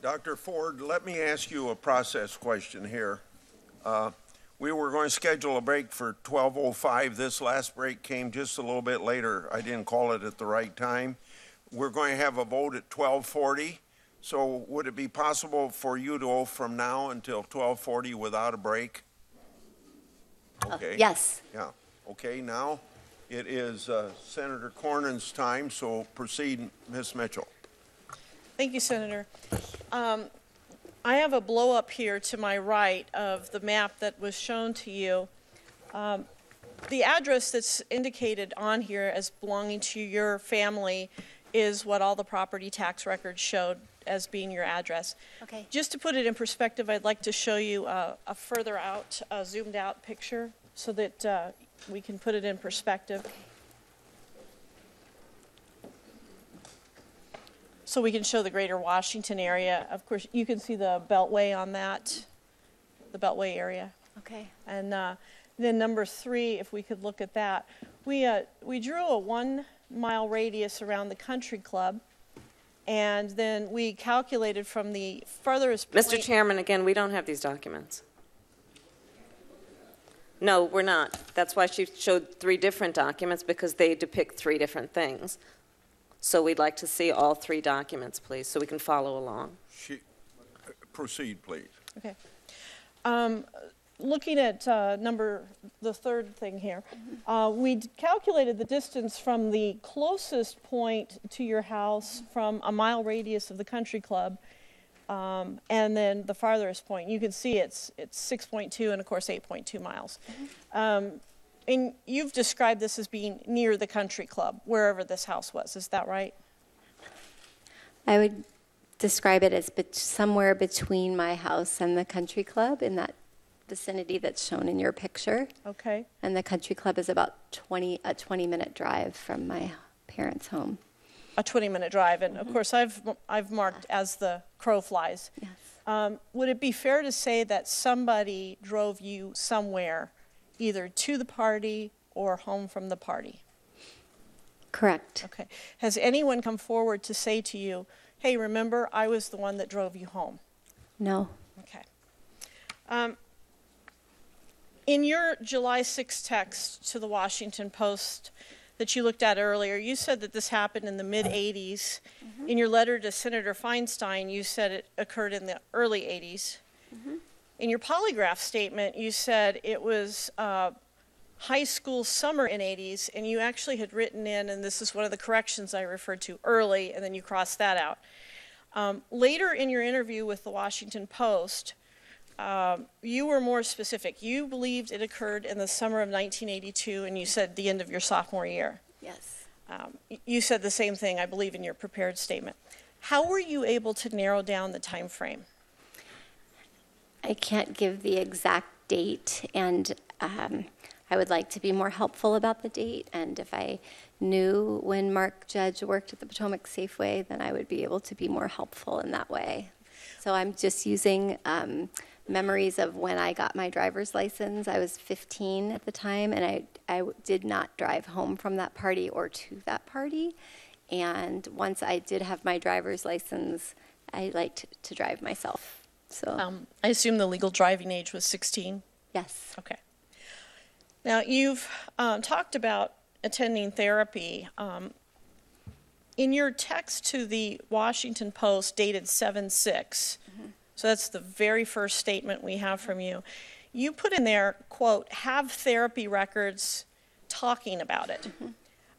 Dr. Ford, let me ask you a process question here. We were going to schedule a break for 12:05. This last break came just a little bit later. I didn't call it at the right time. We're going to have a vote at 12:40. So would it be possible for you to go from now until 12:40 without a break? Okay. Yes. Yeah. Okay, now it is Senator Cornyn's time, so proceed, Ms. Mitchell. Thank you, Senator. I have a blow up here to my right of the map that was shown to you. The address that's indicated on here as belonging to your family is what all the property tax records showed as being your address. Okay. Just to put it in perspective, I'd like to show you a further out, zoomed out picture so that we can put it in perspective. So we can show the greater Washington area. Of course, you can see the Beltway on that, the Beltway area. Okay. And then number 3, if we could look at that. We drew a 1-mile radius around the country club, and then we calculated from the furthest point. Mr. Chairman, again, we don't have these documents. No, we're not. That's why she showed 3 different documents, because they depict 3 different things. So we'd like to see all 3 documents, please, so we can follow along. Proceed, please. Okay. Looking at the third thing here, we calculated the distance from the closest point to your house from a mile radius of the country club, and then the farthest point. You can see it's 6.2 and, of course, 8.2 miles. Mm-hmm. And you've described this as being near the country club, wherever this house was. Is that right? I would describe it as somewhere between my house and the country club, in that vicinity that's shown in your picture. Okay. And the country club is about a 20-minute drive from my parents' home. A 20-minute drive, and mm-hmm. of course I've marked as the crow flies. Yes. Would it be fair to say that somebody drove you somewhere, either to the party or home from the party? Correct. Okay. Has anyone come forward to say to you, hey, remember, I was the one that drove you home? No. Okay. In your July 6th text to the Washington Post that you looked at earlier, you said that this happened in the mid-'80s. Mm-hmm. In your letter to Senator Feinstein, you said it occurred in the early 80s. Mm-hmm. In your polygraph statement, you said it was high school summer in 80s, and you actually had written in, and this is one of the corrections I referred to, early, and then you crossed that out. Later in your interview with the Washington Post, you were more specific. You believed it occurred in the summer of 1982, and you said the end of your sophomore year. Yes. You said the same thing, I believe, in your prepared statement. How were you able to narrow down the time frame? I can't give the exact date, and I would like to be more helpful about the date. And if I knew when Mark Judge worked at the Potomac Safeway, then I would be able to be more helpful in that way. So I'm just using memories of when I got my driver's license. I was 15 at the time, and I did not drive home from that party or to that party. And once I did have my driver's license, I liked to drive myself. So I assume the legal driving age was 16? Yes. Okay. Now, you've talked about attending therapy. In your text to the Washington Post dated 7/6, mm-hmm. so that's the very first statement we have from you, you put in there, quote, have therapy records talking about it. Mm-hmm.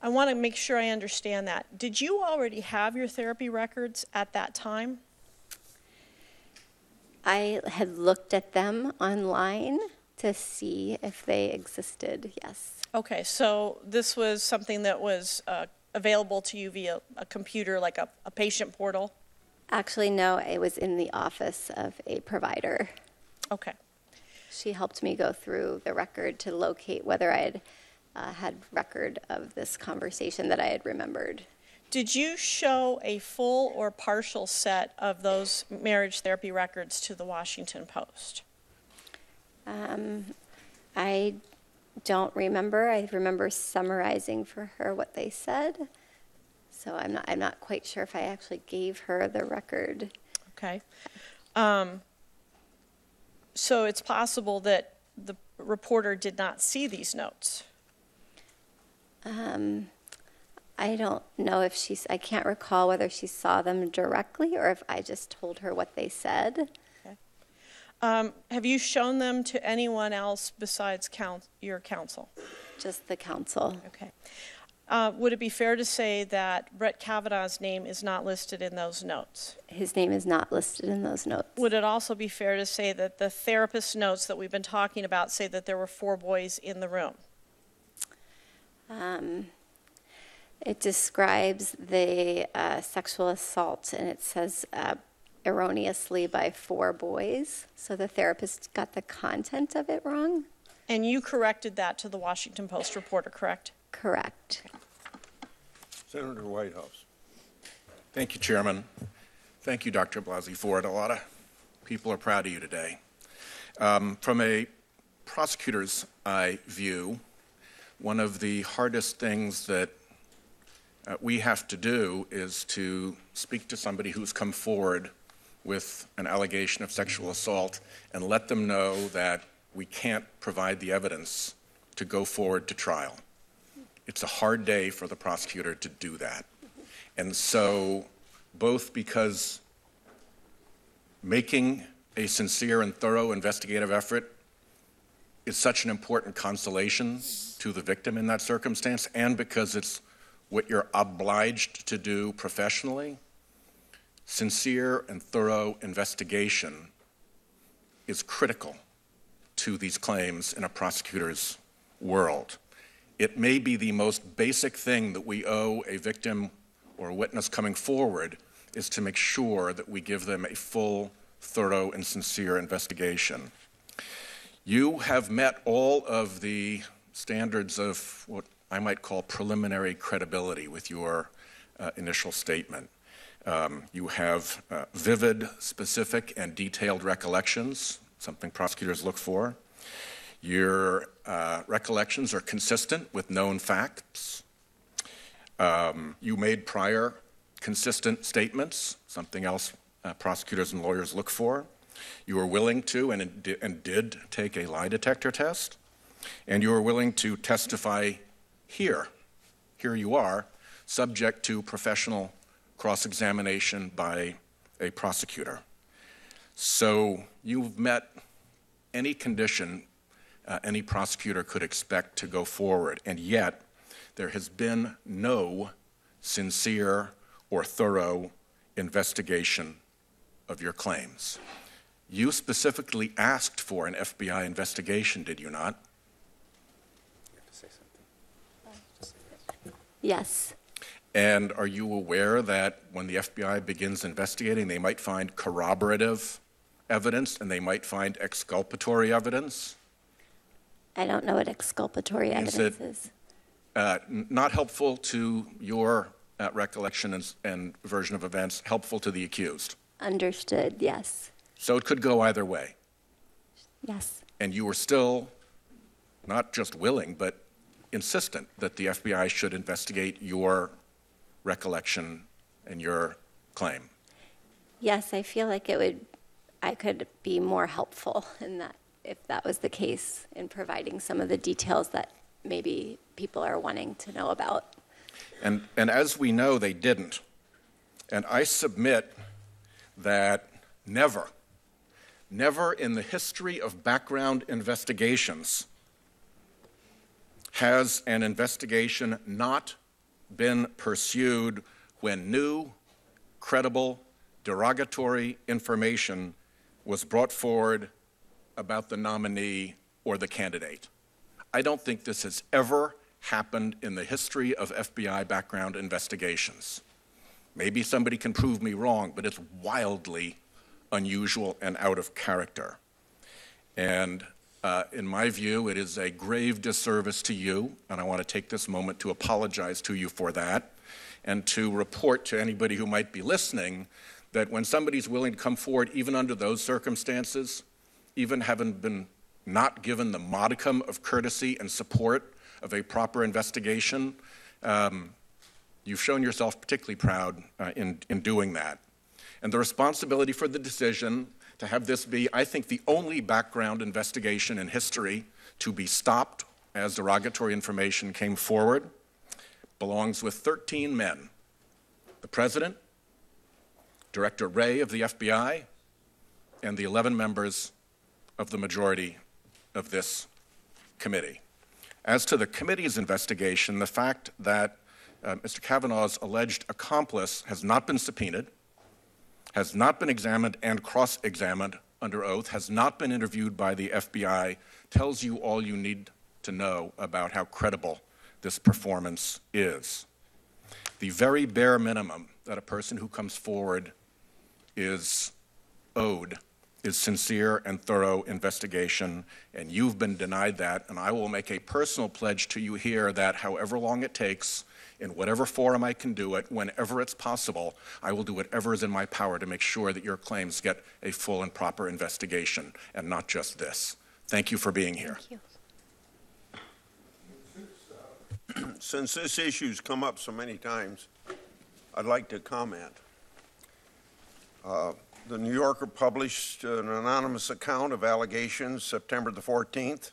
I want to make sure I understand that. Did you already have your therapy records at that time? I had looked at them online to see if they existed, yes. Okay, so this was something that was available to you via a computer, like a patient portal? Actually, no, it was in the office of a provider. Okay. She helped me go through the record to locate whether I had record of this conversation that I had remembered. Did you show a full or partial set of those marriage therapy records to the Washington Post? I don't remember. I remember summarizing for her what they said. So I'm not quite sure if I actually gave her the record. Okay. So it's possible that the reporter did not see these notes. I don't know if I can't recall whether she saw them directly or if I just told her what they said. Okay. Have you shown them to anyone else besides your counsel? Just the counsel. Okay. Would it be fair to say that Brett Kavanaugh's name is not listed in those notes? His name is not listed in those notes. Would it also be fair to say that the therapist's notes that we've been talking about say that there were 4 boys in the room? It describes the sexual assault, and it says erroneously by 4 boys. So the therapist got the content of it wrong? And you corrected that to the Washington Post reporter, correct? Correct. Senator Whitehouse. Thank you, Chairman. Thank you, Dr. Blasey, for it. A lot of people are proud of you today. From a prosecutor's eye view, one of the hardest things that we have to do is to speak to somebody who's come forward with an allegation of sexual assault and let them know that we can't provide the evidence to go forward to trial. It's a hard day for the prosecutor to do that. And so, both because making a sincere and thorough investigative effort is such an important consolation to the victim in that circumstance, and because it's what you're obliged to do professionally, sincere and thorough investigation is critical to these claims in a prosecutor's world. It may be the most basic thing that we owe a victim or a witness coming forward is to make sure that we give them a full, thorough, and sincere investigation. You have met all of the standards of what I might call preliminary credibility with your initial statement. You have vivid, specific, and detailed recollections, something prosecutors look for. Your recollections are consistent with known facts. You made prior consistent statements, something else prosecutors and lawyers look for. You were willing to and did take a lie detector test. And you were willing to testify here. Here you are, subject to professional cross-examination by a prosecutor. So you've met any condition any prosecutor could expect to go forward, and yet there has been no sincere or thorough investigation of your claims. You specifically asked for an FBI investigation, did you not? You have to say something. Yes. And are you aware that when the FBI begins investigating, they might find corroborative evidence and they might find exculpatory evidence? I don't know what exculpatory evidence is. Not helpful to your recollection and version of events, helpful to the accused. Understood, yes. So it could go either way. Yes. And you were still not just willing, but insistent that the FBI should investigate your recollection and your claim. Yes, I feel like I could be more helpful in that, if that was the case, in providing some of the details that maybe people are wanting to know about. And as we know, they didn't. And I submit that never in the history of background investigations has an investigation not been pursued when new, credible, derogatory information was brought forward about the nominee or the candidate. I don't think this has ever happened in the history of FBI background investigations. Maybe somebody can prove me wrong, but it's wildly unusual and out of character. And in my view, it is a grave disservice to you, and I want to take this moment to apologize to you for that, and to report to anybody who might be listening that when somebody's willing to come forward, even under those circumstances, even having been not given the modicum of courtesy and support of a proper investigation, you've shown yourself particularly proud in doing that. and the responsibility for the decision to have this be, I think, the only background investigation in history to be stopped as derogatory information came forward belongs with 13 men: the President, Director Wray of the FBI, and the 11 members of the majority of this committee. As to the committee's investigation, the fact that Mr. Kavanaugh's alleged accomplice has not been subpoenaed, has not been examined and cross-examined under oath, has not been interviewed by the FBI, tells you all you need to know about how credible this performance is. The very bare minimum that a person who comes forward is owed is sincere and thorough investigation, and you've been denied that, and I will make a personal pledge to you here that however long it takes, in whatever forum I can do it, whenever it's possible, I will do whatever is in my power to make sure that your claims get a full and proper investigation, and not just this. Thank you for being here. Thank you. Since this issue's come up so many times, I'd like to comment. The New Yorker published an anonymous account of allegations September the 14th.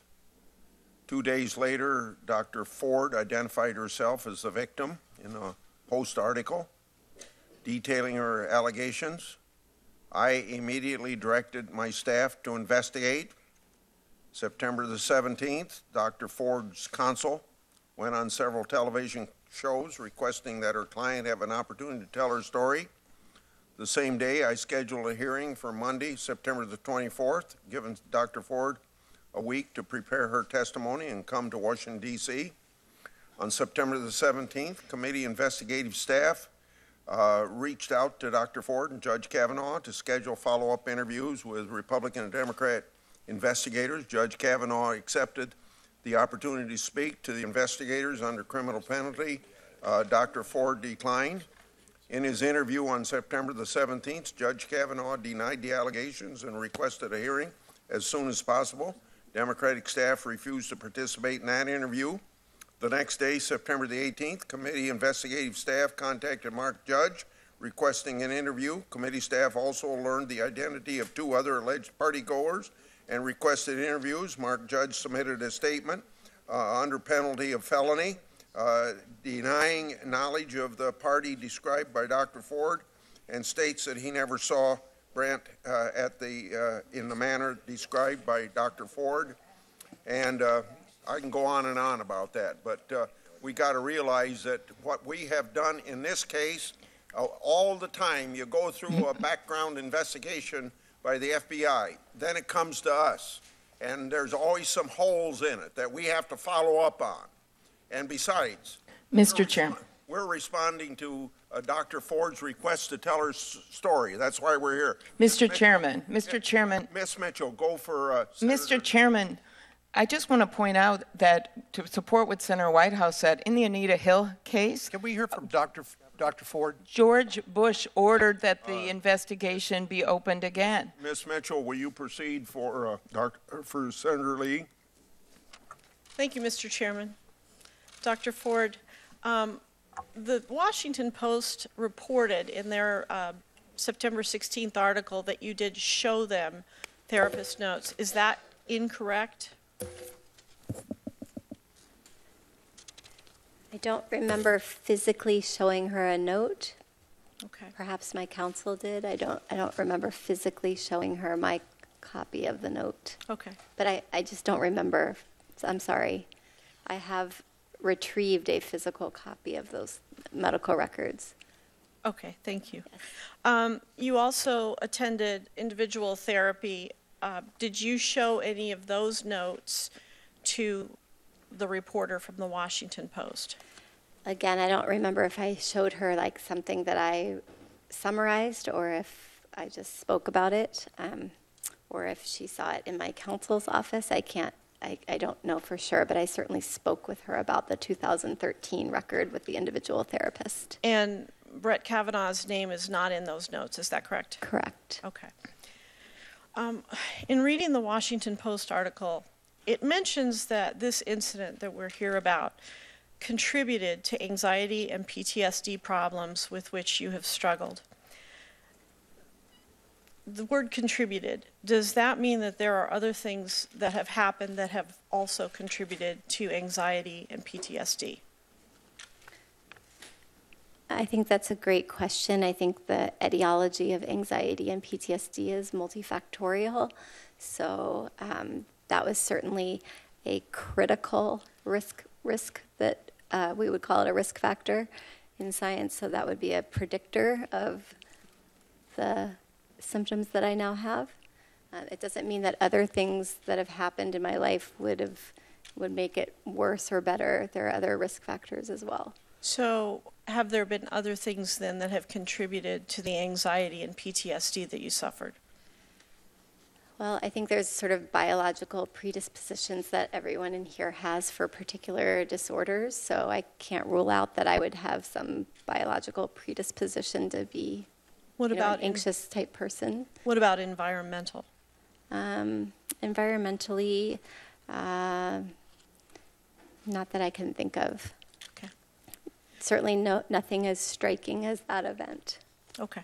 2 days later, Dr. Ford identified herself as the victim in a Post article detailing her allegations. I immediately directed my staff to investigate. September the 17th, Dr. Ford's counsel went on several television shows requesting that her client have an opportunity to tell her story. The same day, I scheduled a hearing for Monday, September the 24th, giving Dr. Ford a week to prepare her testimony and come to Washington, D.C. On September the 17th, committee investigative staff reached out to Dr. Ford and Judge Kavanaugh to schedule follow-up interviews with Republican and Democrat investigators. Judge Kavanaugh accepted the opportunity to speak to the investigators under criminal penalty. Dr. Ford declined. In his interview on September the 17th, Judge Kavanaugh denied the allegations and requested a hearing as soon as possible. Democratic staff refused to participate in that interview. The next day, September the 18th, committee investigative staff contacted Mark Judge requesting an interview. Committee staff also learned the identity of 2 other alleged partygoers and requested interviews. Mark Judge submitted a statement under penalty of felony, denying knowledge of the party described by Dr. Ford, and states that he never saw Brandt in the manner described by Dr. Ford. And I can go on and on about that, but we got to realize that what we have done in this case, all the time you go through a background investigation by the FBI, then it comes to us, and there's always some holes in it that we have to follow up on. And besides, Mr. Chairman, we're responding to Dr. Ford's request to tell her story. That's why we're here. Mr. Chairman, Ms. Mitchell, go for Mr. Chairman, I just want to point out that to support what Senator Whitehouse said, in the Anita Hill case, Can we hear from Dr. Ford? George Bush ordered that the investigation be opened again. Ms. Mitchell, will you proceed for Senator Lee? Thank you, Mr. Chairman. Dr. Ford, the Washington Post reported in their September 16th article that you did show them therapist notes. Is that incorrect? I don't remember physically showing her a note. Okay. Perhaps my counsel did. I don't remember physically showing her my copy of the note. Okay. But I just don't remember. I'm sorry. I have retrieved a physical copy of those medical records. Okay, thank you. Yes. You also attended individual therapy. Did you show any of those notes to the reporter from the Washington Post? Again, I don't remember if I showed her like something that I summarized or if I just spoke about it, or if she saw it in my counsel's office. I don't know for sure, but I certainly spoke with her about the 2013 record with the individual therapist. And Brett Kavanaugh's name is not in those notes, is that correct? Correct. Okay. In reading the Washington Post article, it mentions that this incident that we're here about contributed to anxiety and PTSD problems with which you have struggled. the word contributed, does that mean that there are other things that have happened that have also contributed to anxiety and PTSD? I think that's a great question. I think the etiology of anxiety and PTSD is multifactorial. So that was certainly a critical risk that we would call it a risk factor in science. So that would be a predictor of the symptoms that I now have. It doesn't mean that other things that have happened in my life would make it worse or better. There are other risk factors as well. So have there been other things then that have contributed to the anxiety and PTSD that you suffered? Well, I think there's sort of biological predispositions that everyone in here has for particular disorders. So I can't rule out that I would have some biological predisposition to be What about an anxious type person. What about environmental? Environmentally, not that I can think of. Okay. Certainly nothing as striking as that event. Okay.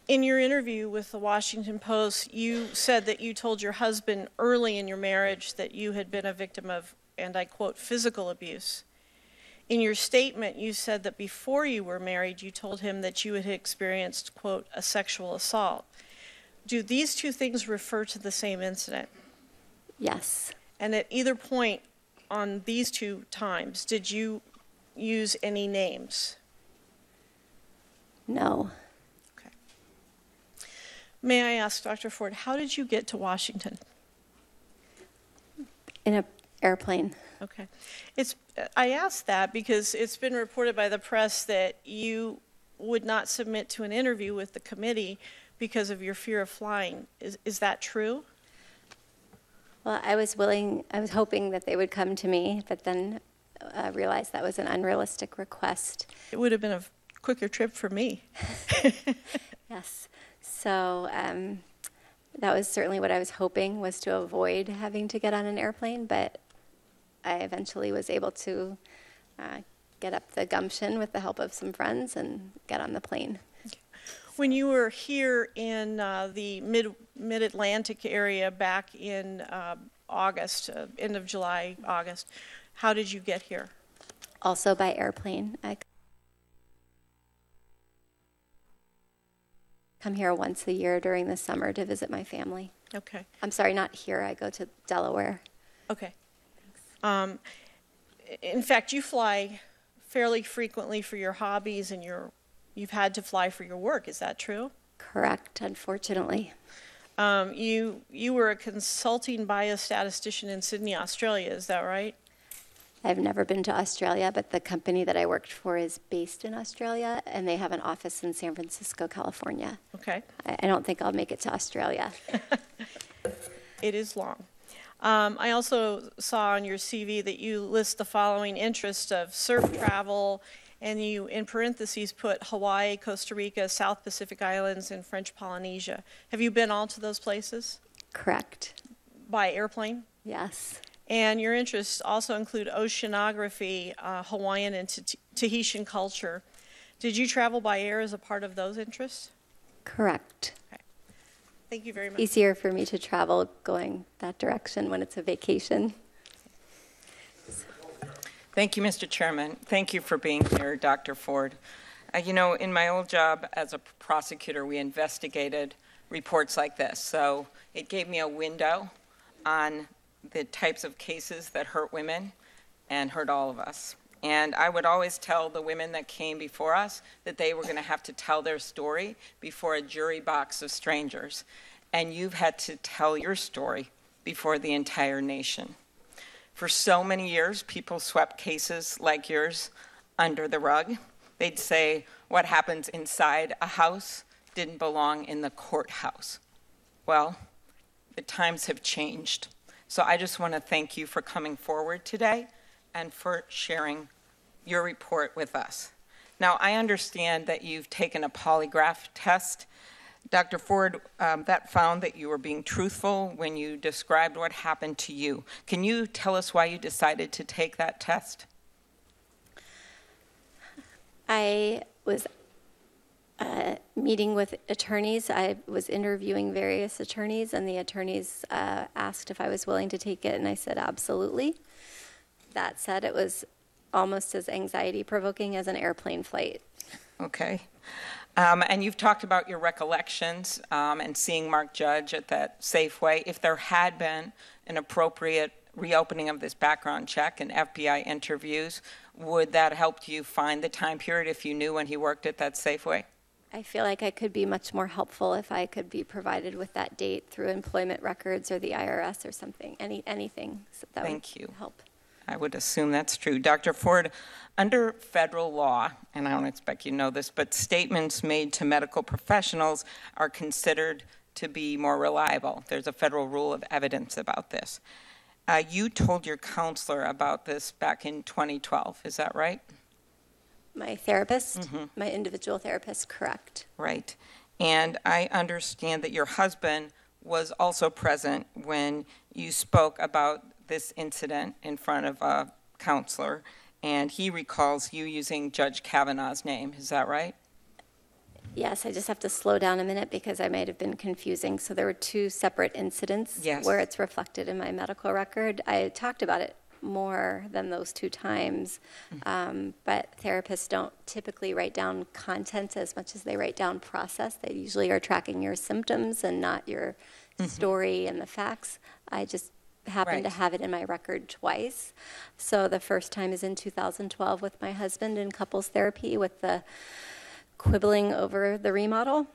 In your interview with the Washington Post, you said that you told your husband early in your marriage that you had been a victim of, and I quote, physical abuse. In your statement, you said that before you were married, you told him that you had experienced, quote, a sexual assault. Do these two things refer to the same incident? Yes. And at either point on these two times, did you use any names? No. Okay. May I ask, Dr. Ford, how did you get to Washington? In an airplane. Okay. I asked that because it's been reported by the press that you would not submit to an interview with the committee because of your fear of flying. Is that true? Well, I was hoping that they would come to me, but then realized that was an unrealistic request. It would have been a quicker trip for me. Yes. So that was certainly what I was hoping, was to avoid having to get on an airplane, but I eventually was able to get up the gumption with the help of some friends and get on the plane. When you were here in the mid-Atlantic area back in August, end of July, August, how did you get here? Also by airplane. I come here once a year during the summer to visit my family. Okay. I'm sorry, not here. I go to Delaware. Okay. In fact, you fly fairly frequently for your hobbies, and you've had to fly for your work. Is that true? Correct, unfortunately. You were a consulting biostatistician in Sydney, Australia. Is that right? I've never been to Australia, but the company that I worked for is based in Australia, and they have an office in San Francisco, California. Okay. I don't think I'll make it to Australia. It is long. I also saw on your CV that you list the following interests of surf travel, and you, in parentheses, put Hawaii, Costa Rica, South Pacific Islands, and French Polynesia. Have you been all to those places? Correct. By airplane? Yes. And your interests also include oceanography, Hawaiian and Tahitian culture. Did you travel by air as a part of those interests? Correct. Okay. Thank you very much. Easier for me to travel going that direction when it's a vacation. Thank you, Mr. Chairman. Thank you for being here, Dr. Ford. You know, in my old job as a prosecutor, we investigated reports like this. So it gave me a window on the types of cases that hurt women and hurt all of us. And I would always tell the women that came before us that they were going to have to tell their story before a jury box of strangers. And you've had to tell your story before the entire nation. For so many years, people swept cases like yours under the rug. They'd say what happens inside a house didn't belong in the courthouse. Well, the times have changed. So I just want to thank you for coming forward today and for sharing your report with us. Now, I understand that you've taken a polygraph test. Dr. Ford, that found that you were being truthful when you described what happened to you. Can you tell us why you decided to take that test? I was meeting with attorneys. I was interviewing various attorneys, and the attorneys asked if I was willing to take it, and I said absolutely. That said, it was almost as anxiety-provoking as an airplane flight. Okay. And you've talked about your recollections and seeing Mark Judge at that Safeway. If there had been an appropriate reopening of this background check and FBI interviews, would that help you find the time period if you knew when he worked at that Safeway? I feel like I could be much more helpful if I could be provided with that date through employment records or the IRS or something, anything that Thank would you. help. I would assume that's true. Dr. Ford, under federal law, and I don't expect you to know this, but statements made to medical professionals are considered to be more reliable. There's a federal rule of evidence about this. You told your counselor about this back in 2012, is that right? My therapist, my individual therapist, correct. Right. And I understand that your husband was also present when you spoke about this incident in front of a counselor, and he recalls you using Judge Kavanaugh's name. Is that right? Yes, I just have to slow down a minute because I might have been confusing. So there were two separate incidents where it's reflected in my medical record. I talked about it more than those two times, but therapists don't typically write down content as much as they write down process. They usually are tracking your symptoms and not your story and the facts. I just happened to have it in my record twice. So the first time is in 2012 with my husband in couples therapy with the quibbling over the remodel,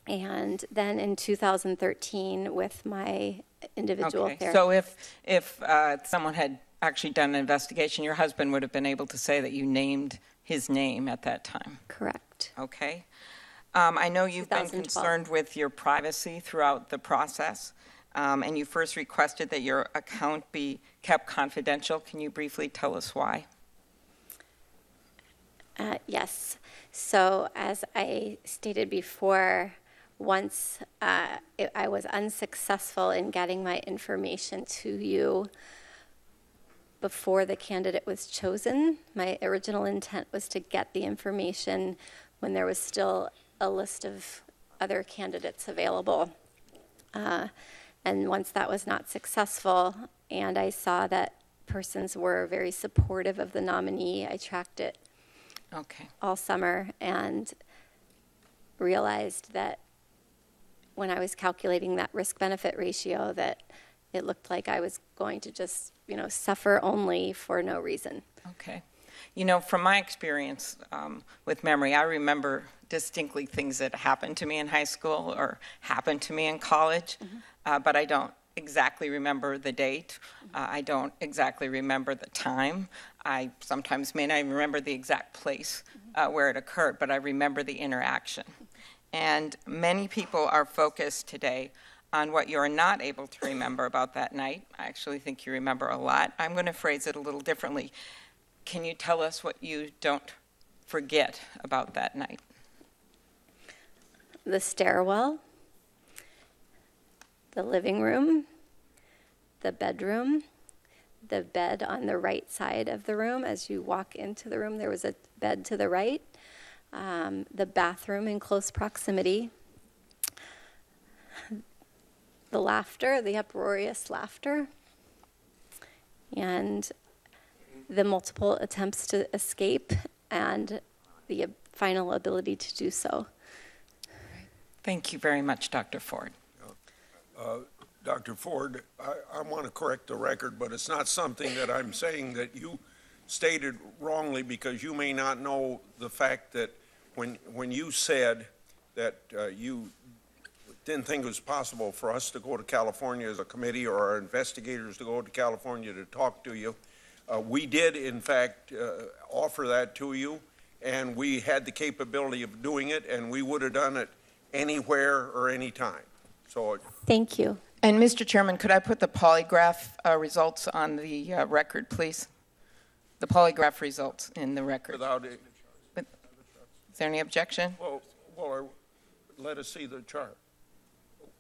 and then in 2013 with my individual therapist. So if someone had actually done an investigation, your husband would have been able to say that you named his name at that time. Correct. Okay. I know you've been 2012. concerned with your privacy throughout the process, and you first requested that your account be kept confidential. Can you briefly tell us why? Yes. So as I stated before, once I was unsuccessful in getting my information to you before the candidate was chosen, my original intent was to get the information when there was still a list of other candidates available. And once that was not successful, and I saw that persons were very supportive of the nominee, I tracked it all summer and realized that when I was calculating that risk-benefit ratio that it looked like I was going to just, suffer only for no reason. Okay. From my experience with memory, I remember distinctly things that happened to me in high school or happened to me in college, but I don't exactly remember the date. I don't exactly remember the time. I sometimes may not even remember the exact place where it occurred, but I remember the interaction. And many people are focused today on what you're not able to remember about that night. I actually think you remember a lot. I'm going to phrase it a little differently. Can you tell us what you don't forget about that night? The stairwell, the living room, the bedroom, the bed on the right side of the room. As you walk into the room, there was a bed to the right, the bathroom in close proximity, the laughter, the uproarious laughter, and the multiple attempts to escape and the final ability to do so. Thank you very much, Dr. Ford. Dr. Ford, I want to correct the record, but it's not something that I'm saying that you stated wrongly, because you may not know the fact that when you said that you didn't think it was possible for us to go to California as a committee or our investigators to go to California to talk to you, we did, in fact, offer that to you, and we had the capability of doing it, and we would have done it anywhere or anytime. So, thank you. And Mr. Chairman, could I put the polygraph results on the record, please? The polygraph results in the record. without it. Is there any objection? Well, let us see the chart.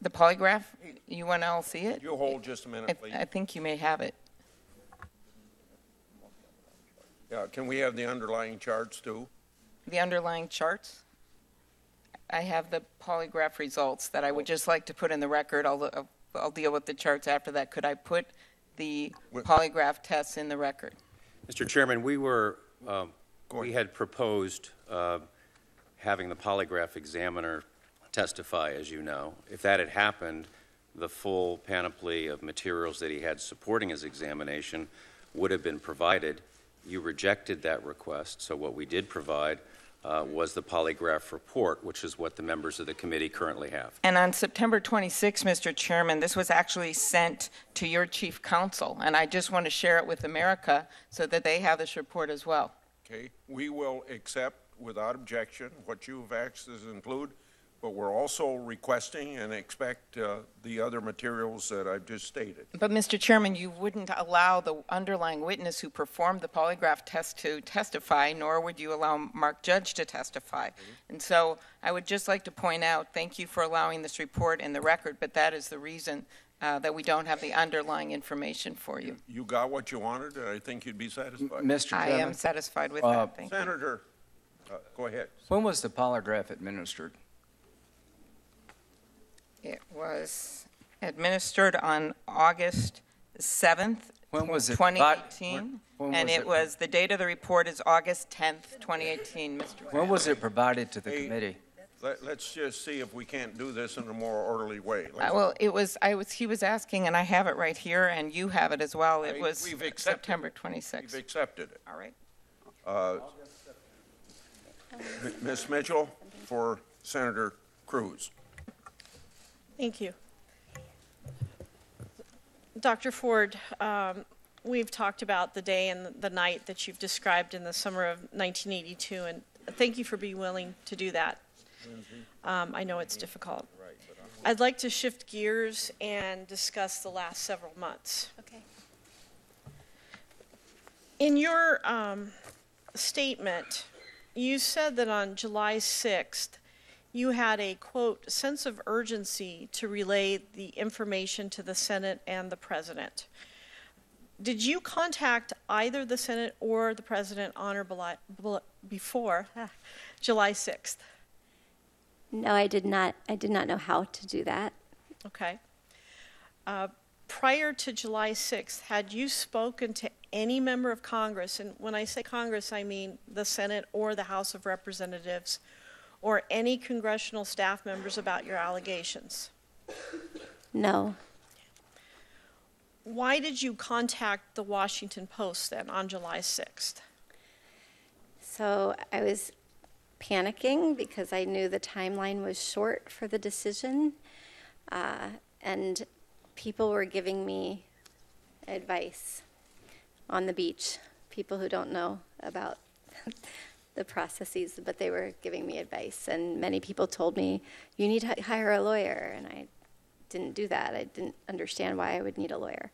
The polygraph? You want to all see it? You hold just a minute, please. I think you may have it. Yeah, can we have the underlying charts too? The underlying charts? I have the polygraph results that I would just like to put in the record. I'll deal with the charts after that. Could I put the polygraph tests in the record? Mr. Chairman, we had proposed having the polygraph examiner testify, as you know. If that had happened, the full panoply of materials that he had supporting his examination would have been provided. You rejected that request, so what we did provide was the polygraph report, which is what the members of the committee currently have. And on September 26, Mr. Chairman, this was actually sent to your chief counsel, and I just want to share it with America so that they have this report as well. Okay, we will accept without objection what you've asked us to include, but we're also requesting and expect the other materials that I've just stated. But, Mr. Chairman, you wouldn't allow the underlying witness who performed the polygraph test to testify, nor would you allow Mark Judge to testify. And so I would just like to point out, thank you for allowing this report in the record, but that is the reason that we don't have the underlying information for you. You got what you wanted, and I think you'd be satisfied. Mr. Chairman, I am satisfied with that. Thank you. Senator, go ahead. when was the polygraph administered? It was administered on August 7th, When was it 2018, when and was it was, the date of the report is August 10th, 2018, Mr. Chairman. When was it provided to the Hey, committee? Let's just see if we can't do this in a more orderly way. Well, he was asking, and I have it right here, and you have it as well. It was We've accepted September it. 26th. We've accepted it. All right. Ms. Mitchell for Senator Cruz. Thank you. Dr. Ford, we've talked about the day and the night that you've described in the summer of 1982, and thank you for being willing to do that. I know it's difficult. I'd like to shift gears and discuss the last several months. Okay. In your statement, you said that on July 6th, you had a, quote, sense of urgency to relay the information to the Senate and the President. Did you contact either the Senate or the President on or before July 6th? No, I did not. I did not know how to do that. Okay. Prior to July 6th, had you spoken to any member of Congress, and when I say Congress, I mean the Senate or the House of Representatives, or any congressional staff members about your allegations? No. Why did you contact the Washington Post then on July 6th? So I was panicking because I knew the timeline was short for the decision, and people were giving me advice on the beach, people who don't know about the processes, but they were giving me advice, and many people told me, you need to hire a lawyer, and I didn't do that. I didn't understand why I would need a lawyer.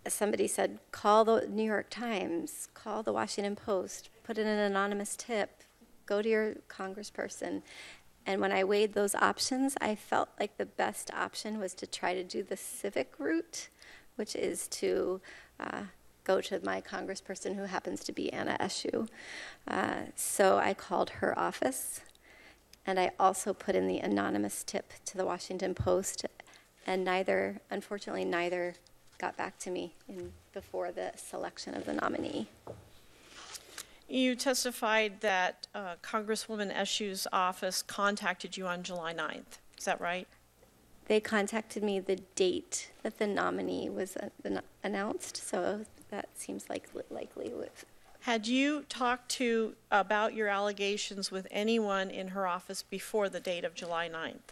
Somebody said, call the New York Times, call the Washington Post, put in an anonymous tip, go to your congressperson. And when I weighed those options, I felt like the best option was to try to do the civic route, which is to go to my congressperson, who happens to be Anna Eshoo. So I called her office, and I also put in the anonymous tip to the Washington Post, and unfortunately, neither got back to me before the selection of the nominee. You testified that Congresswoman Eshoo's office contacted you on July 9th. Is that right? They contacted me the date that the nominee was announced, so that seems likely. Had you talked about your allegations with anyone in her office before the date of July 9th?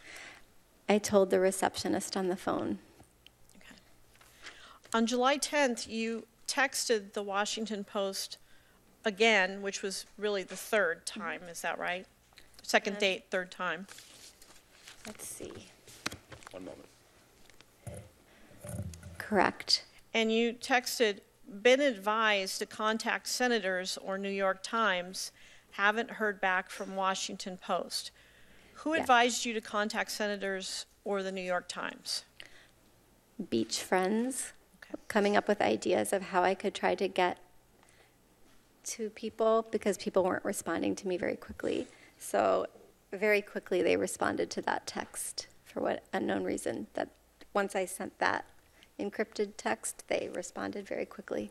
I told the receptionist on the phone. Okay. On July 10th, you texted the Washington Post again, which was really the third time, is that right? Second date, third time. Let's see. One moment. Correct. And you texted, been advised to contact senators or New York Times, haven't heard back from Washington Post. Who advised you to contact senators or the New York Times? Beach friends, coming up with ideas of how I could try to get to people because people weren't responding to me very quickly. So very quickly they responded to that text for what unknown reason. That once I sent that encrypted text, they responded very quickly.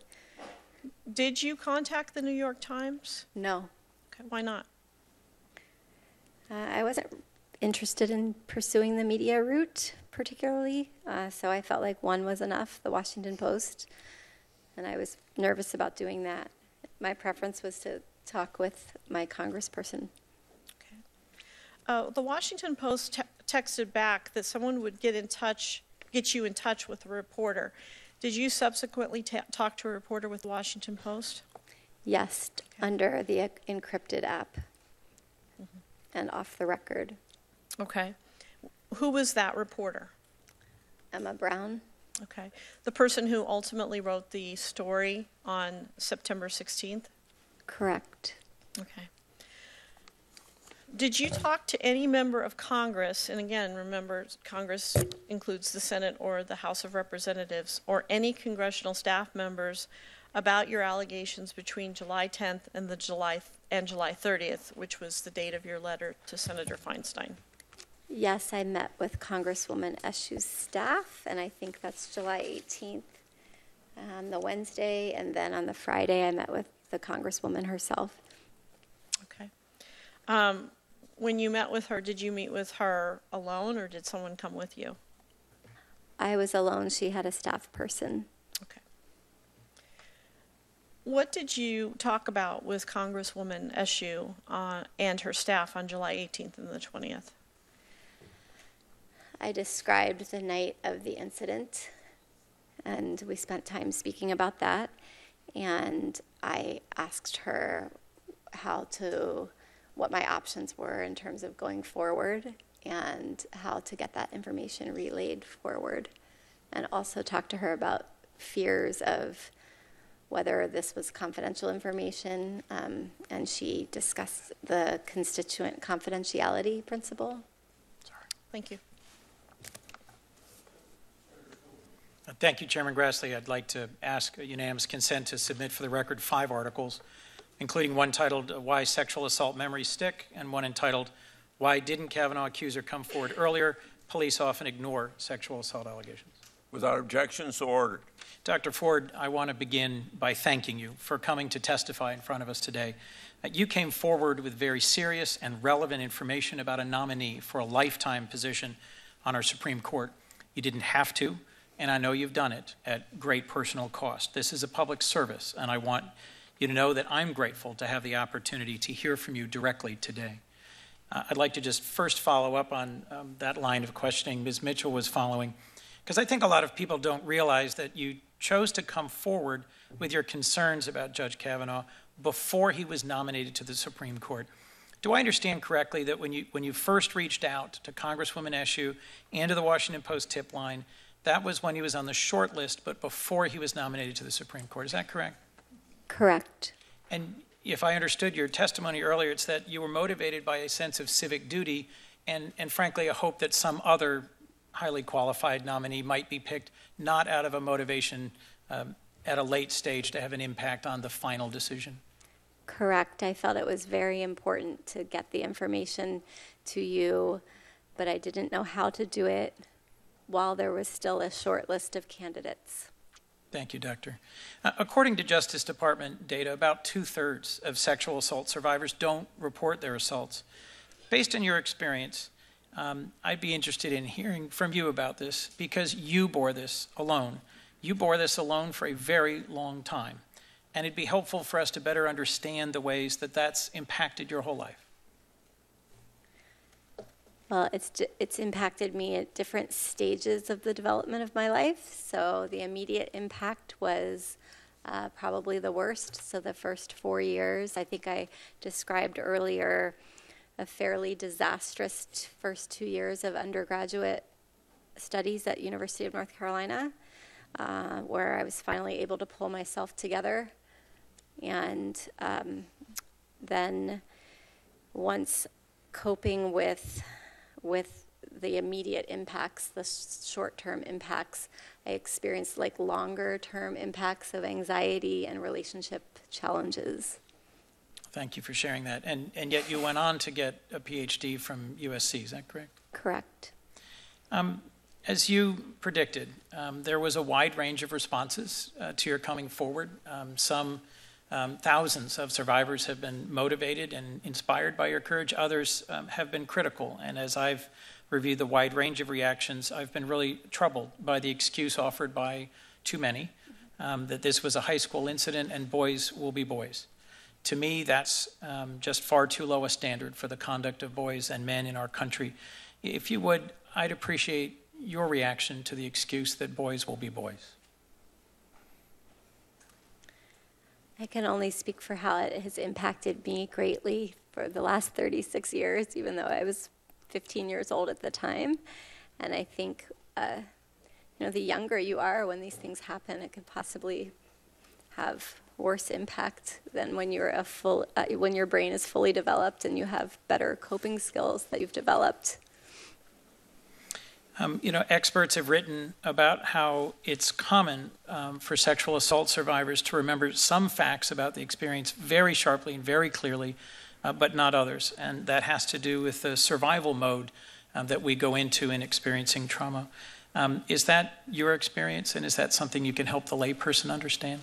Did you contact the New York Times? No. Okay, why not? I wasn't interested in pursuing the media route particularly, so I felt like one was enough, the Washington Post, and I was nervous about doing that. My preference was to talk with my congressperson. Okay. The Washington Post texted back that someone would get you in touch with a reporter. Did you subsequently talk to a reporter with the Washington Post? Yes, okay. Under the encrypted app and off the record. Okay. Who was that reporter? Emma Brown. Okay. The person who ultimately wrote the story on September 16th? Correct. Okay. Did you talk to any member of Congress, and again, remember, Congress includes the Senate or the House of Representatives, or any congressional staff members about your allegations between July 10th and July 30th, which was the date of your letter to Senator Feinstein? Yes, I met with Congresswoman Eshu's staff, and I think that's July 18th on the Wednesday, and then on the Friday I met with the Congresswoman herself. Okay. When you met with her, did you meet with her alone, or did someone come with you? I was alone. She had a staff person. Okay. What did you talk about with Congresswoman Eshu and her staff on July 18th and the 20th? I described the night of the incident, and we spent time speaking about that. And I asked her what my options were in terms of going forward and how to get that information relayed forward. And also talked to her about fears of whether this was confidential information, and she discussed the constituent confidentiality principle. Sorry. Thank you. Thank you, Chairman Grassley. I'd like to ask unanimous consent to submit for the record 5 articles, including one titled, Why Sexual Assault Memories Stick, and one entitled, Why Didn't Kavanaugh Accuser Come Forward Earlier? Police Often Ignore Sexual Assault Allegations. Without objection, so ordered. Dr. Ford, I want to begin by thanking you for coming to testify in front of us today. You came forward with very serious and relevant information about a nominee for a lifetime position on our Supreme Court. You didn't have to, and I know you've done it at great personal cost. This is a public service, and I want you to know that I'm grateful to have the opportunity to hear from you directly today. I'd like to just first follow up on that line of questioning Ms. Mitchell was following, because I think a lot of people don't realize that you chose to come forward with your concerns about Judge Kavanaugh before he was nominated to the Supreme Court. Do I understand correctly that when you first reached out to Congresswoman Eshu and to the Washington Post tip line, that was when he was on the short list, but before he was nominated to the Supreme Court? Is that correct? Correct. And if I understood your testimony earlier, it's that you were motivated by a sense of civic duty and frankly, a hope that some other highly qualified nominee might be picked, not out of a motivation at a late stage to have an impact on the final decision. Correct. I felt it was very important to get the information to you, but I didn't know how to do it while there was still a short list of candidates. Thank you, Doctor. According to Justice Department data, about 2/3 of sexual assault survivors don't report their assaults. Based on your experience, I'd be interested in hearing from you about this because you bore this alone. You bore this alone for a very long time, and it'd be helpful for us to better understand the ways that that's impacted your whole life. Well, it's impacted me at different stages of the development of my life. So the immediate impact was probably the worst. So the first 4 years, I think I described earlier, a fairly disastrous first 2 years of undergraduate studies at University of North Carolina, where I was finally able to pull myself together. And then once coping with the immediate impacts, the short-term impacts, I experienced like longer-term impacts of anxiety and relationship challenges. Thank you for sharing that. And yet you went on to get a PhD from USC, is that correct? Correct. As you predicted, there was a wide range of responses to your coming forward. Some thousands of survivors have been motivated and inspired by your courage. Others have been critical. And as I've reviewed the wide range of reactions, I've been really troubled by the excuse offered by too many that this was a high school incident and boys will be boys. To me, that's just far too low a standard for the conduct of boys and men in our country. If you would, I'd appreciate your reaction to the excuse that boys will be boys. I can only speak for how it has impacted me greatly for the last 36 years, even though I was 15 years old at the time. And I think, the younger you are when these things happen, it could possibly have worse impact than when you're when your brain is fully developed and you have better coping skills that you've developed. Experts have written about how it's common for sexual assault survivors to remember some facts about the experience very sharply and very clearly, but not others. And that has to do with the survival mode that we go into in experiencing trauma. Is that your experience, and is that something you can help the layperson understand?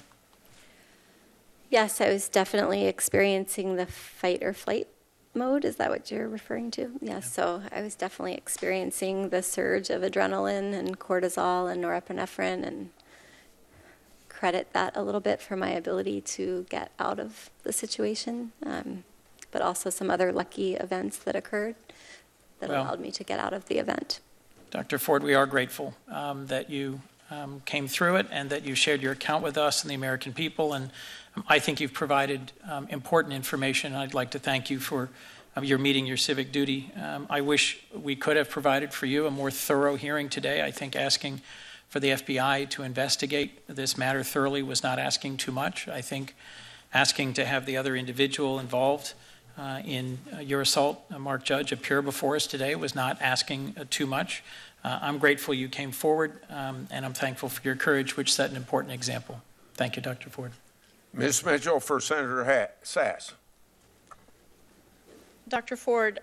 Yes, I was definitely experiencing the fight or flight mode. Is that what you're referring to? Yes, so I was definitely experiencing the surge of adrenaline and cortisol and norepinephrine, and credit that a little bit for my ability to get out of the situation, but also some other lucky events that occurred that allowed me to get out of the event. Dr. Ford, we are grateful that you came through it and that you shared your account with us and the American people. And I think you've provided important information. I'd like to thank you for your meeting your civic duty. I wish we could have provided for you a more thorough hearing today. I think asking for the FBI to investigate this matter thoroughly was not asking too much. I think asking to have the other individual involved in your assault, Mark Judge, appear before us today was not asking too much. I'm grateful you came forward, and I'm thankful for your courage, which set an important example. Thank you, Dr. Ford. Ms. Mitchell for Senator Sass. Dr. Ford,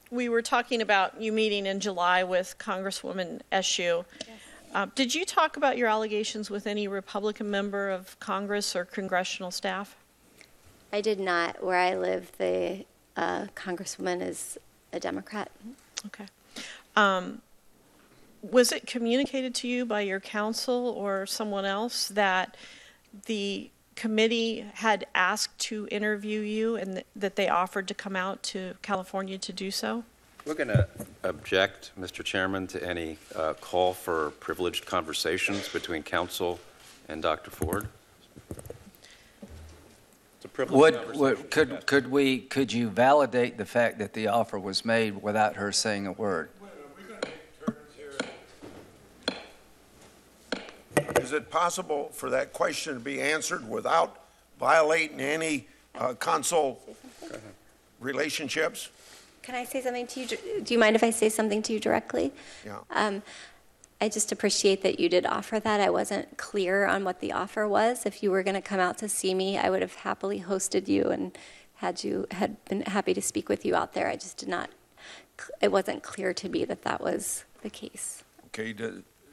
we were talking about you meeting in July with Congresswoman Eshoo. Yes. Did you talk about your allegations with any Republican member of Congress or congressional staff? I did not. Where I live, the Congresswoman is a Democrat. Okay. Was it communicated to you by your counsel or someone else that the committee had asked to interview you and that they offered to come out to California to do so? We're going to object, Mr. Chairman, to any call for privileged conversations between counsel and Dr. Ford. It's a privileged conversation. Could you validate the fact that the offer was made without her saying a word? Is it possible for that question to be answered without violating any consul relationships? Can I say something to you? Do you mind if I say something to you directly? Yeah. I just appreciate that you did offer that. I wasn't clear on what the offer was. If you were going to come out to see me, I would have happily hosted you and had been happy to speak with you out there. I just did not. It wasn't clear to me that that was the case. Okay.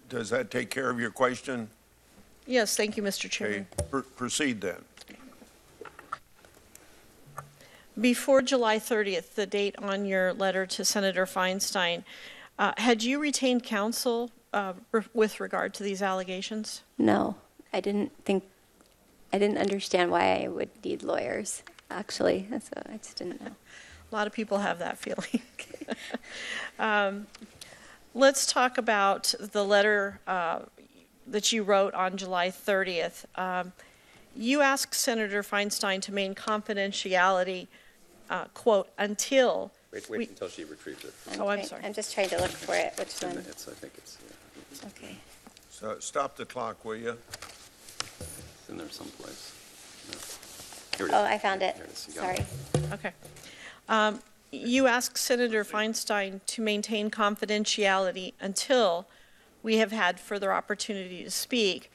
Does that take care of your question? Yes, thank you, Mr. Chairman. Okay, proceed then. Before July 30th, the date on your letter to Senator Feinstein, had you retained counsel with regard to these allegations? No, I didn't understand why I would need lawyers, actually, so I just didn't know. A lot of people have that feeling. Let's talk about the letter that you wrote on July 30th. You asked Senator Feinstein to maintain confidentiality, quote, until... Wait until she retrieves it. I'm sorry. I'm just trying to look for it. Which one? I think it's, yeah. Okay. So stop the clock, will you? It's in there someplace. No. Here it is. Oh, I found it. There it is. Sorry. Okay. You asked Senator Feinstein to maintain confidentiality until we have had further opportunity to speak.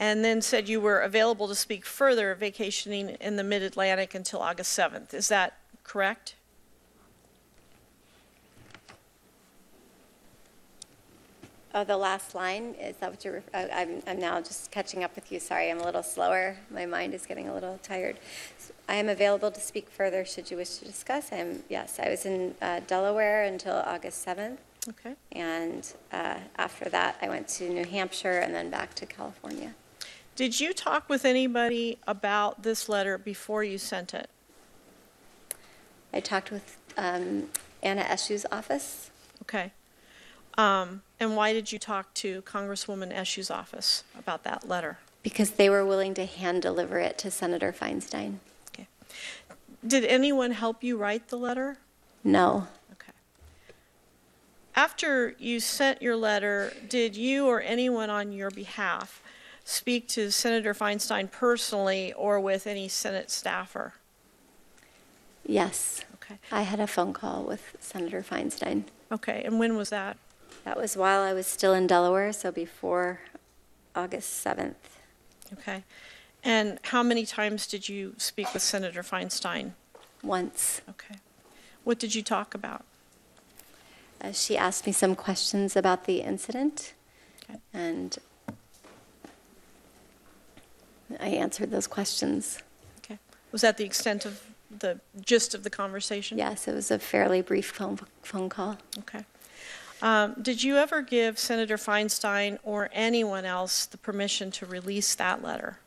and then said you were available to speak further, vacationing in the Mid-Atlantic until August 7th. Is that correct? Oh, the last line, is that what you're, I'm now just catching up with you. Sorry, I'm a little slower. My mind is getting a little tired. I am available to speak further should you wish to discuss. Yes, I was in Delaware until August 7th. Okay. And after that, I went to New Hampshire and then back to California. Did you talk with anybody about this letter before you sent it? I talked with Anna Eshu's office. Okay. And why did you talk to Congresswoman Eshu's office about that letter? Because they were willing to hand deliver it to Senator Feinstein. Okay. Did anyone help you write the letter? No. Okay. After you sent your letter, did you or anyone on your behalf speak to Senator Feinstein personally or with any Senate staffer? Yes. Okay. I had a phone call with Senator Feinstein. Okay, and when was that? That was while I was still in Delaware, so before August 7th. Okay. And how many times did you speak with Senator Feinstein? Once. Okay. What did you talk about? She asked me some questions about the incident, Okay. and I answered those questions. Okay. Was that the extent of the gist of the conversation? Yes, it was a fairly brief phone call. Okay. Did you ever give Senator Feinstein or anyone else the permission to release that letter?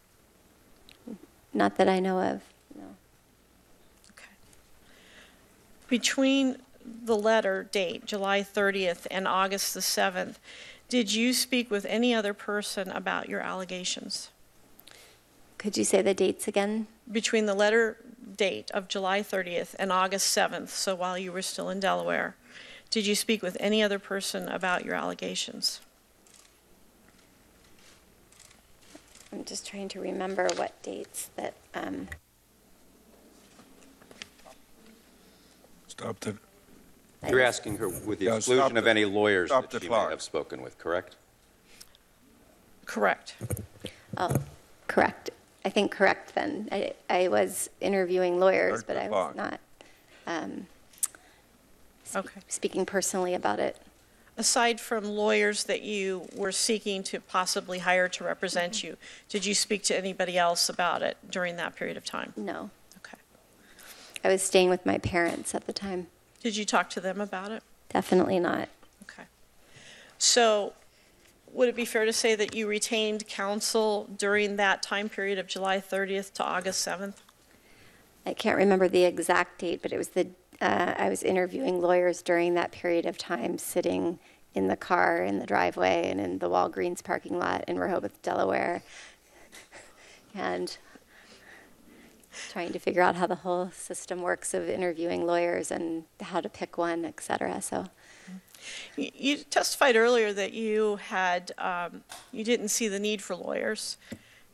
Not that I know of, no. Okay. Between the letter date, July 30th, and August the 7th, did you speak with any other person about your allegations? Could you say the dates again? Between the letter date of July 30th and August 7th, so while you were still in Delaware, did you speak with any other person about your allegations? I'm just trying to remember what dates that. Stop the. You're asking her with the Yeah, exclusion of any lawyers stop that the she may clock. have spoken with, correct? Correct. Oh, correct. I think correct then. I was interviewing lawyers, Start but the I clock. was not Okay. speaking personally about it. Aside from lawyers that you were seeking to possibly hire to represent you, did you speak to anybody else about it during that period of time? No. Okay. I was staying with my parents at the time. Did you talk to them about it? Definitely not. Okay. So would it be fair to say that you retained counsel during that time period of July 30th to August 7th? I can't remember the exact date, but it was I was interviewing lawyers during that period of time, sitting in the car, in the driveway, and in the Walgreens parking lot in Rehoboth, Delaware, and trying to figure out how the whole system works of interviewing lawyers and how to pick one, et cetera. So, You testified earlier that you had, you didn't see the need for lawyers,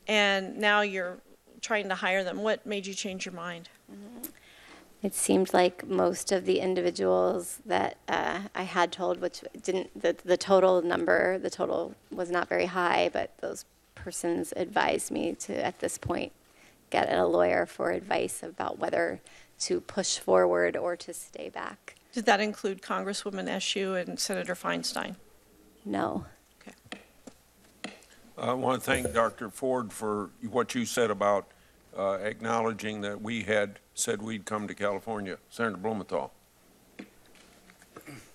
and now you're trying to hire them. What made you change your mind? it seemed like most of the individuals that I had told, which didn't, the total was not very high, but those persons advised me to, at this point, get a lawyer for advice about whether to push forward or to stay back. Did that include Congresswoman Eshu and Senator Feinstein? No. Okay. I want to thank Dr. Ford for what you said about acknowledging that we had said we'd come to California. Senator Blumenthal.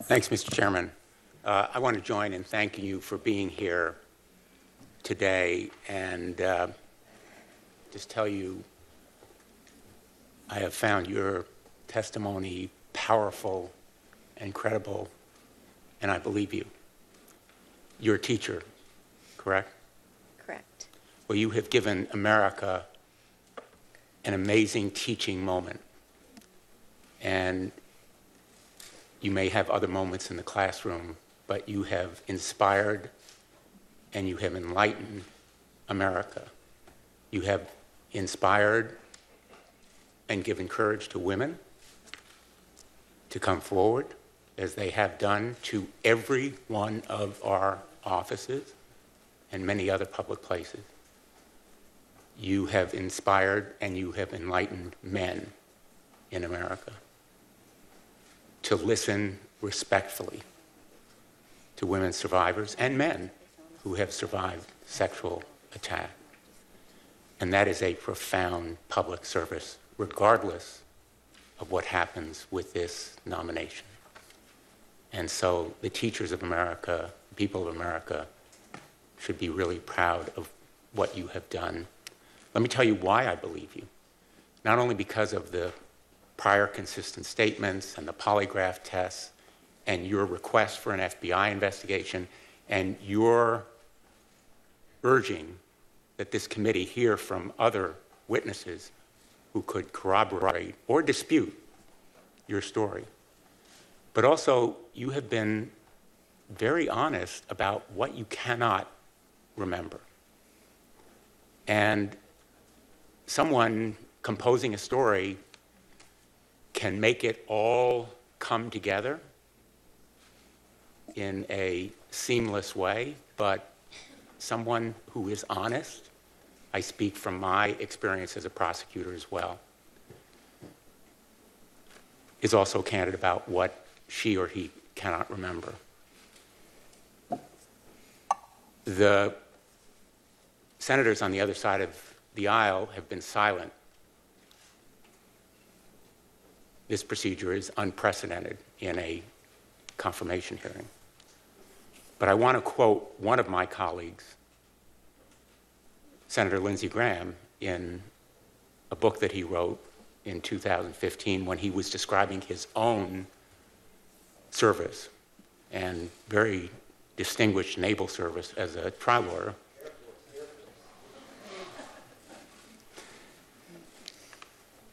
Thanks, Mr. Chairman. I want to join in thanking you for being here today and just tell you I have found your testimony powerful and credible, and I believe you. You're a teacher, correct? Correct. Well, you have given America an amazing teaching moment. And you may have other moments in the classroom, but you have inspired and you have enlightened America. You have inspired and given courage to women to come forward, as they have done to every one of our offices and many other public places. You have inspired and you have enlightened men in America to listen respectfully to women survivors and men who have survived sexual attack. And that is a profound public service, regardless of what happens with this nomination. And so the teachers of America, people of America, should be really proud of what you have done. Let me tell you why I believe you. Not only because of the prior consistent statements and the polygraph tests and your request for an FBI investigation and your urging that this committee hear from other witnesses who could corroborate or dispute your story. But also, you have been very honest about what you cannot remember. And someone composing a story can make it all come together in a seamless way, but someone who is honest, I speak from my experience as a prosecutor as well, is also candid about what she or he cannot remember. The senators on the other side of the aisle have been silent. This procedure is unprecedented in a confirmation hearing. But I want to quote one of my colleagues, Senator Lindsey Graham, in a book that he wrote in 2015 when he was describing his own service and very distinguished naval service as a trial lawyer.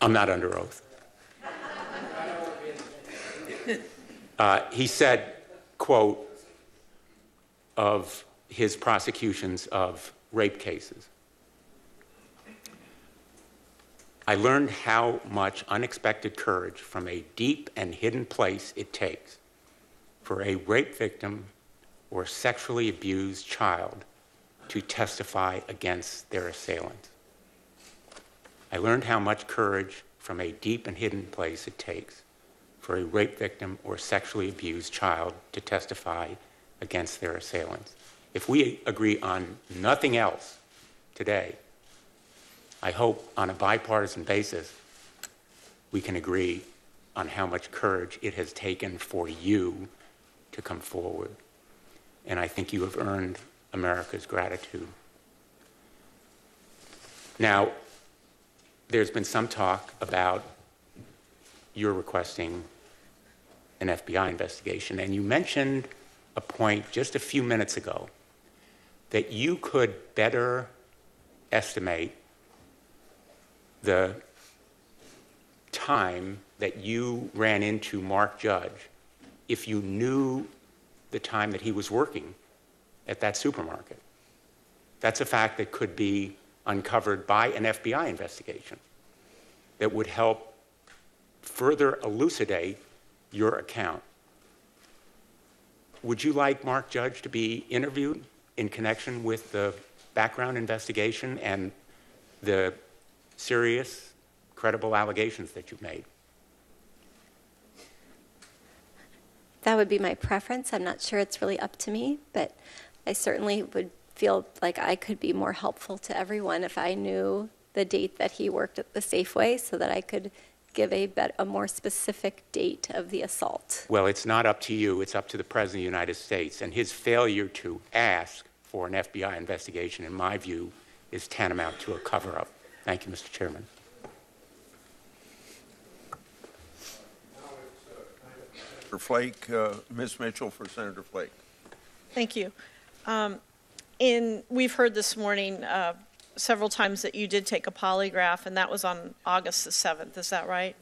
I'm not under oath. He said, quote, of his prosecutions of rape cases, I learned how much unexpected courage from a deep and hidden place it takes for a rape victim or sexually abused child to testify against their assailant. I learned how much courage from a deep and hidden place it takes for a rape victim or sexually abused child to testify against their assailants. If we agree on nothing else today, I hope on a bipartisan basis, we can agree on how much courage it has taken for you to come forward. And I think you have earned America's gratitude. Now, there's been some talk about your requesting an FBI investigation, and you mentioned a point just a few minutes ago that you could better estimate the time that you ran into Mark Judge if you knew the time that he was working at that supermarket. That's a fact that could be uncovered by an FBI investigation that would help further elucidate your account. Would you like Mark Judge to be interviewed in connection with the background investigation and the serious, credible allegations that you've made? That would be my preference. I'm not sure it's really up to me, but I certainly would feel like I could be more helpful to everyone if I knew the date that he worked at the Safeway so that I could give a more specific date of the assault. Well, it's not up to you. It's up to the President of the United States. And his failure to ask for an FBI investigation, in my view, is tantamount to a cover-up. Thank you, Mr. Chairman. Senator Flake, Ms. Mitchell for Senator Flake. Thank you. We've heard this morning several times that you did take a polygraph, and that was on August the 7th. Is that right?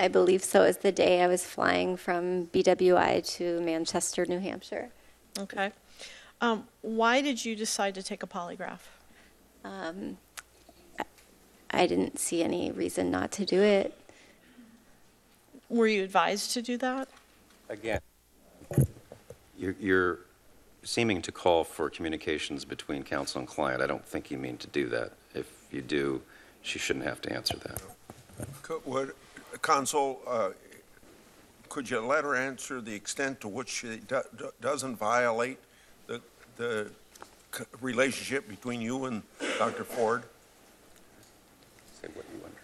I believe so. Is the day I was flying from BWI to Manchester, New Hampshire. Okay. Why did you decide to take a polygraph? I didn't see any reason not to do it. Were you advised to do that? Again, you're seeming to call for communications between counsel and client. I don't think you mean to do that. If you do, she shouldn't have to answer that. Counsel, could you let her answer the extent to which she doesn't violate the relationship between you and Dr. Ford? Say what you understood.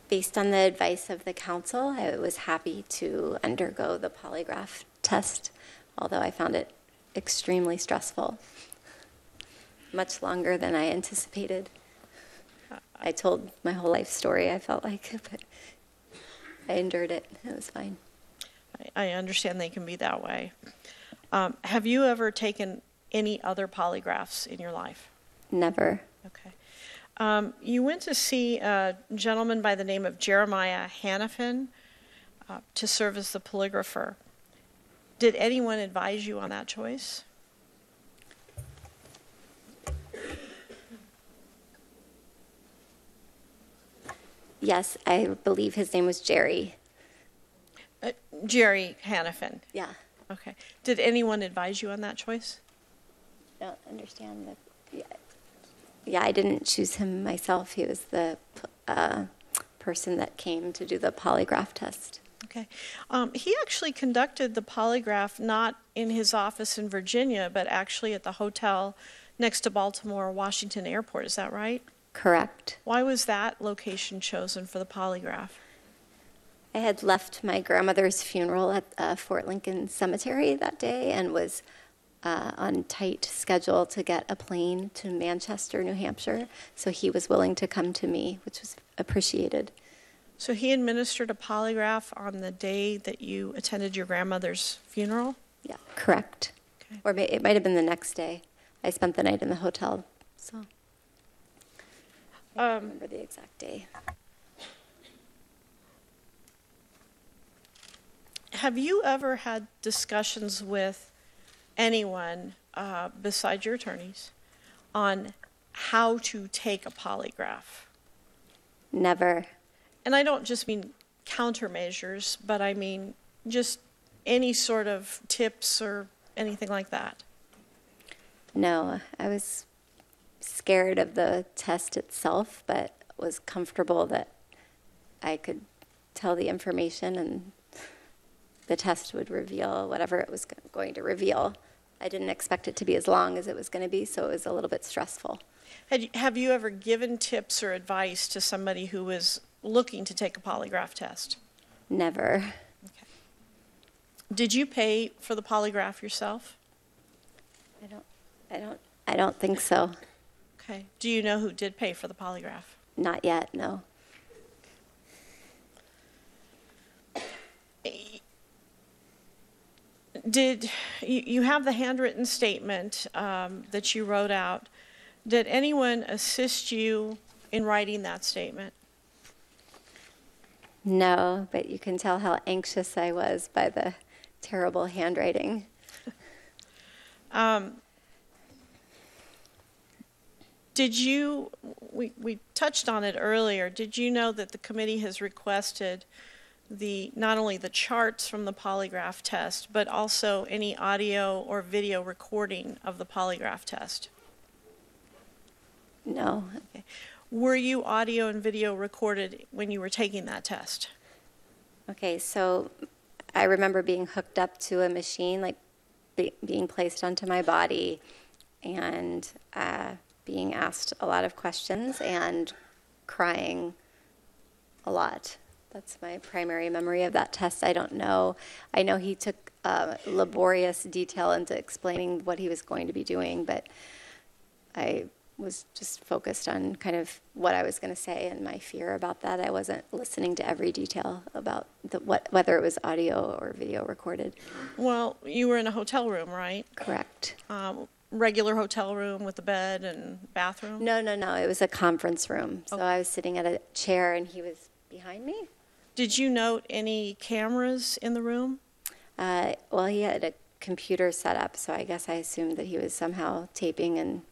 Based on the advice of the counsel, I was happy to undergo the polygraph test, although I found it extremely stressful, much longer than I anticipated. I told my whole life story, I felt like, but I endured it. It was fine. I understand they can be that way. Have you ever taken any other polygraphs in your life? Never. Okay. You went to see a gentleman by the name of Jeremiah Hanifin to serve as the polygrapher. Did anyone advise you on that choice? Yes, I believe his name was Jerry. Jerry Hanifin. Yeah. Okay. Did anyone advise you on that choice? I don't understand the... Yeah, I didn't choose him myself. He was the person that came to do the polygraph test. Okay. He actually conducted the polygraph not in his office in Virginia, but actually at the hotel next to Baltimore Washington Airport. Is that right? Correct. Why was that location chosen for the polygraph? I had left my grandmother's funeral at Fort Lincoln Cemetery that day and was on tight schedule to get a plane to Manchester, New Hampshire. So he was willing to come to me, which was appreciated. So he administered a polygraph on the day that you attended your grandmother's funeral? Yeah, correct. Okay. Or it might have been the next day. I spent the night in the hotel, so I don't remember the exact day. Have you ever had discussions with anyone besides your attorneys on how to take a polygraph? Never. And I don't just mean countermeasures, but I mean just any sort of tips or anything like that. No, I was scared of the test itself, but was comfortable that I could tell the information and the test would reveal whatever it was going to reveal. I didn't expect it to be as long as it was going to be, so it was a little bit stressful. Have you ever given tips or advice to somebody who was looking to take a polygraph test? Never. Okay. Did you pay for the polygraph yourself? I don't think so. Okay. Do you know who did pay for the polygraph? Not yet, no. Did you have the handwritten statement that you wrote out? Did anyone assist you in writing that statement? No, but you can tell how anxious I was by the terrible handwriting. We touched on it earlier, did you know that the committee has requested not only the charts from the polygraph test, but also any audio or video recording of the polygraph test? No. Okay. Were you audio and video recorded when you were taking that test? Okay, so I remember being hooked up to a machine, like being placed onto my body, and being asked a lot of questions and crying a lot. That's my primary memory of that test. I don't know. I know he took laborious detail into explaining what he was going to be doing, but I was just focused on kind of what I was going to say and my fear about that. I wasn't listening to every detail about whether it was audio or video recorded. Well, you were in a hotel room, right? Correct. Regular hotel room with a bed and bathroom? No. It was a conference room. So I was sitting at a chair and he was behind me. Did you note any cameras in the room? Well, he had a computer set up, so I guess I assumed that he was somehow taping and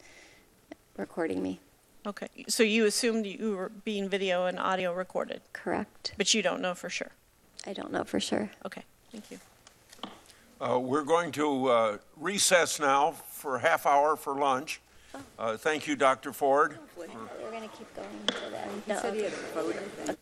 recording me. Okay, so you assumed you were being video and audio recorded, Correct. but you don't know for sure? I don't know for sure. Okay, thank you. We're going to recess now for a half hour for lunch. Thank you, Dr. Ford. We're going to keep going until then. No, okay.